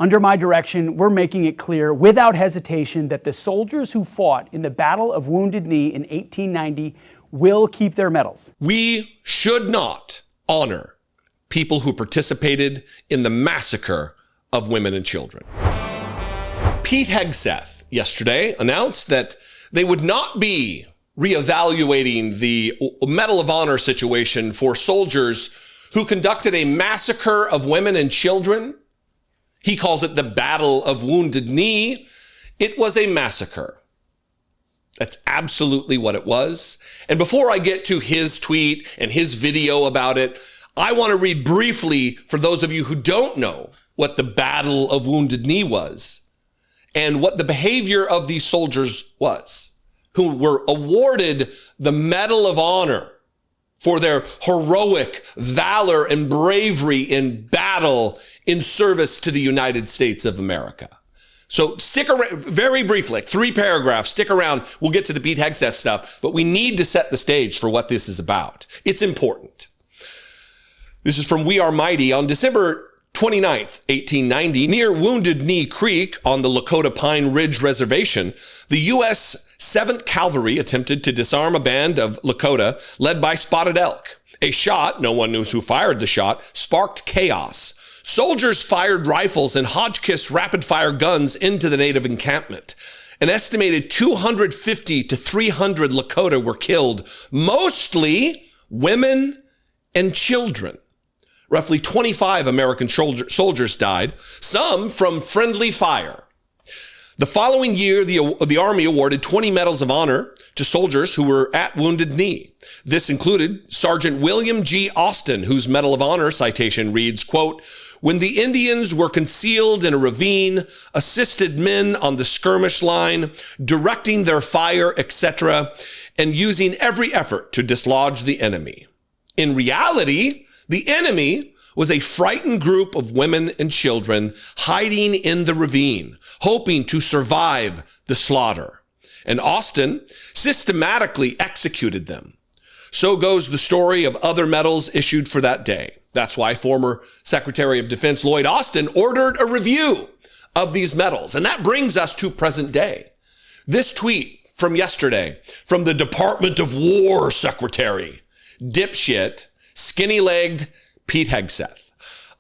Under my direction, we're making it clear without hesitation that the soldiers who fought in the Battle of Wounded Knee in 1890 will keep their medals. We should not honor people who participated in the massacre of women and children. Pete Hegseth yesterday announced that they would not be reevaluating the Medal of Honor situation for soldiers who conducted a massacre of women and children. He calls it the Battle of Wounded Knee. It was a massacre. That's absolutely what it was. And before I get to his tweet and his video about it, I want to read briefly for those of you who don't know what the Battle of Wounded Knee was and what the behavior of these soldiers was, who were awarded the Medal of Honor for their heroic valor and bravery in battle in service to the United States of America. So stick around very briefly, like 3 paragraphs, stick around. We'll get to the Pete Hegseth stuff, but we need to set the stage for what this is about. It's important. This is from We Are Mighty. On December 29th, 1890, near Wounded Knee Creek on the Lakota Pine Ridge Reservation, the U.S. 7th Cavalry attempted to disarm a band of Lakota led by Spotted Elk. A shot, no one knows who fired the shot, sparked chaos. Soldiers fired rifles and Hotchkiss rapid-fire guns into the native encampment. An estimated 250 to 300 Lakota were killed, mostly women and children. Roughly 25 American soldiers died, some from friendly fire. The following year, the Army awarded 20 medals of honor to soldiers who were at Wounded Knee. This included Sergeant William G. Austin, whose Medal of Honor citation reads, quote, "When the Indians were concealed in a ravine, assisted men on the skirmish line, directing their fire, etc., and using every effort to dislodge the enemy." In reality, the enemy was a frightened group of women and children hiding in the ravine, hoping to survive the slaughter. And Austin systematically executed them. So goes the story of other medals issued for that day. That's why former Secretary of Defense Lloyd Austin ordered a review of these medals. And that brings us to present day. This tweet from yesterday from the Department of War Secretary, dipshit, skinny-legged Pete Hegseth.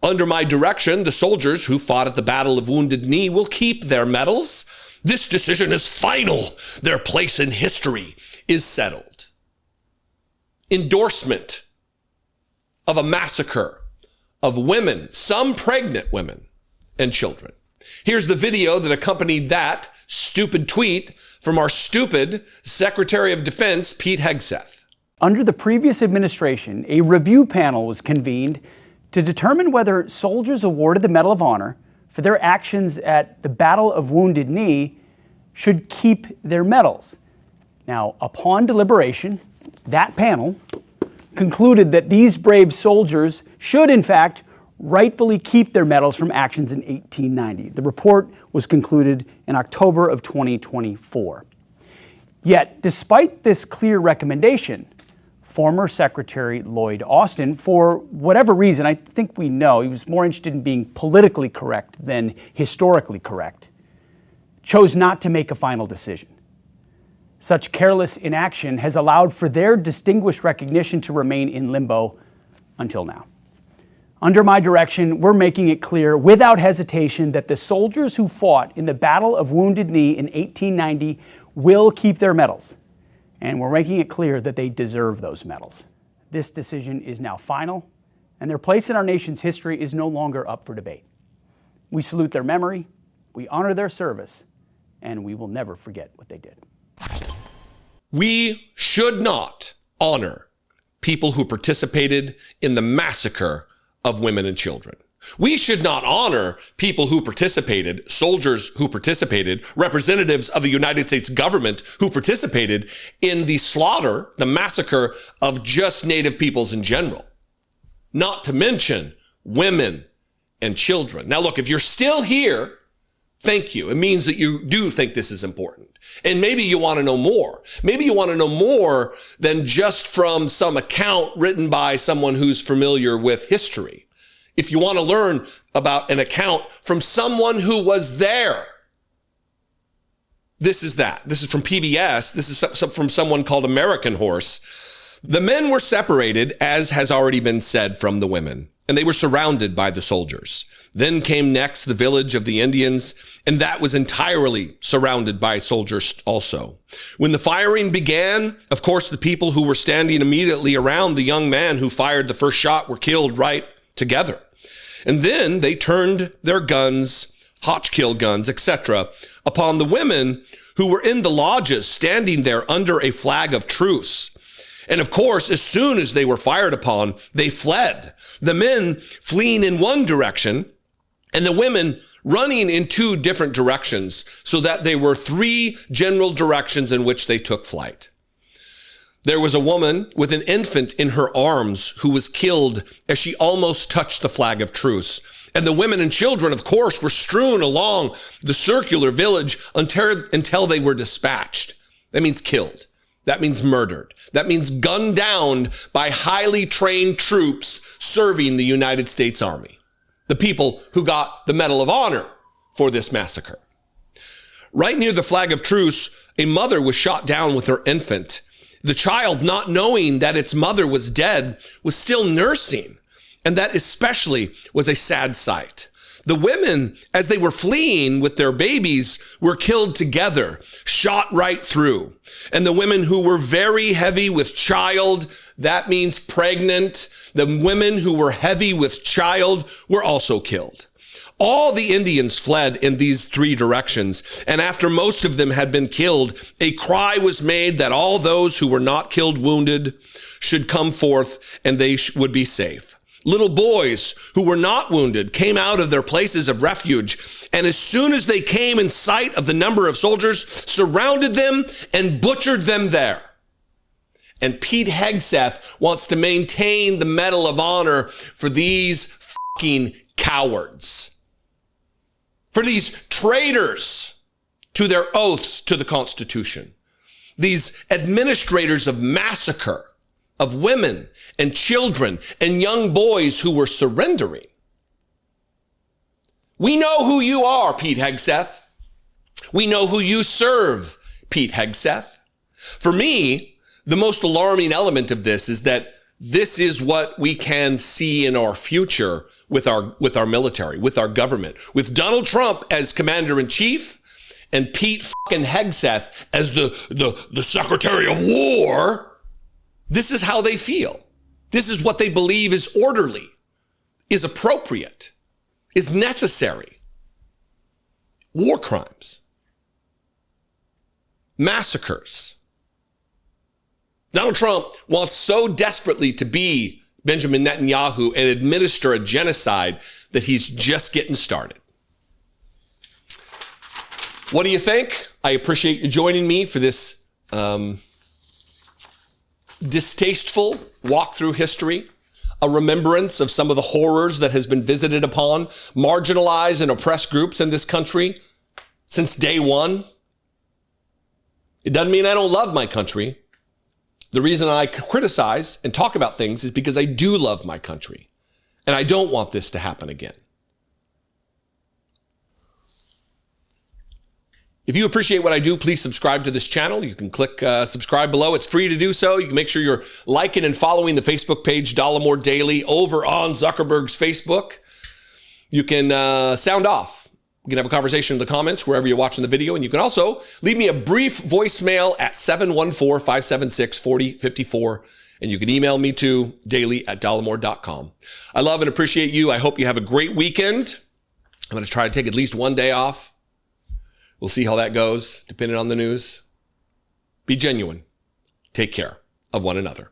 Under my direction, the soldiers who fought at the Battle of Wounded Knee will keep their medals. This decision is final. Their place in history is settled. Endorsement of a massacre of women, some pregnant women and children. Here's the video that accompanied that stupid tweet from our stupid Secretary of Defense, Pete Hegseth. Under the previous administration, a review panel was convened to determine whether soldiers awarded the Medal of Honor for their actions at the Battle of Wounded Knee should keep their medals. Now, upon deliberation, that panel concluded that these brave soldiers should, in fact, rightfully keep their medals from actions in 1890. The report was concluded in October of 2024. Yet, despite this clear recommendation, former Secretary Lloyd Austin, for whatever reason, I think we know, he was more interested in being politically correct than historically correct, chose not to make a final decision. Such careless inaction has allowed for their distinguished recognition to remain in limbo until now. Under my direction, we're making it clear without hesitation that the soldiers who fought in the Battle of Wounded Knee in 1890 will keep their medals. And we're making it clear that they deserve those medals. This decision is now final, and their place in our nation's history is no longer up for debate. We salute their memory, we honor their service, and we will never forget what they did. We should not honor people who participated in the massacre of women and children. We should not honor people who participated, soldiers who participated, representatives of the United States government who participated in the slaughter, the massacre of just Native peoples in general. Not to mention women and children. Now look, if you're still here, thank you. It means that you do think this is important. And maybe you want to know more. Maybe you want to know more than just from some account written by someone who's familiar with history. if you want to learn about an account from someone who was there. This is that. This is from PBS. This is from someone called American Horse. The men were separated, as has already been said, from the women, and they were surrounded by the soldiers. Then came next the village of the Indians, and that was entirely surrounded by soldiers also. When the firing began, of course, the people who were standing immediately around the young man who fired the first shot were killed right together. And then they turned their guns, Hotchkill guns, etc., upon the women who were in the lodges standing there under a flag of truce. And of course, as soon as they were fired upon, they fled. The men fleeing in one direction and the women running in two different directions, so that they were three general directions in which they took flight. There was a woman with an infant in her arms who was killed as she almost touched the flag of truce. And the women and children, of course, were strewn along the circular village until they were dispatched. That means killed. That means murdered. That means gunned down by highly trained troops serving the United States Army. The people who got the Medal of Honor for this massacre. Right near the flag of truce, a mother was shot down with her infant. The child, not knowing that its mother was dead, was still nursing. And that especially was a sad sight. The women, as they were fleeing with their babies, were killed together, shot right through. And the women who were very heavy with child, that means pregnant, the women who were heavy with child were also killed. All the Indians fled in these three directions, and after most of them had been killed, a cry was made that all those who were not killed wounded should come forth and they would be safe. Little boys who were not wounded came out of their places of refuge, and as soon as they came in sight of the number of soldiers, surrounded them and butchered them there. And Pete Hegseth wants to maintain the Medal of Honor for these fucking cowards, for these traitors to their oaths to the Constitution, these administrators of massacre of women and children and young boys who were surrendering. We know who you are, Pete Hegseth. We know who you serve, Pete Hegseth. For me, the most alarming element of this is that this is what we can see in our future with our military, with our government, with Donald Trump as commander-in-chief and Pete fucking Hegseth as the Secretary of War. This is how they feel. This is what they believe is orderly, is appropriate, is necessary. War crimes, massacres. Donald Trump wants so desperately to be Benjamin Netanyahu and administer a genocide that he's just getting started. What do you think? I appreciate you joining me for this distasteful walk through history, a remembrance of some of the horrors that has been visited upon marginalized and oppressed groups in this country since day one. It doesn't mean I don't love my country. The reason I criticize and talk about things is because I do love my country, and I don't want this to happen again. If you appreciate what I do, please subscribe to this channel. You can click subscribe below. It's free to do so. You can make sure you're liking and following the Facebook page, Dollemore Daily, over on Zuckerberg's Facebook. You can sound off. We can have a conversation in the comments wherever you're watching the video. And you can also leave me a brief voicemail at 714-576-4054. And you can email me to daily@dollemore.com. I love and appreciate you. I hope you have a great weekend. I'm going to try to take at least one day off. We'll see how that goes, depending on the news. Be genuine. Take care of one another.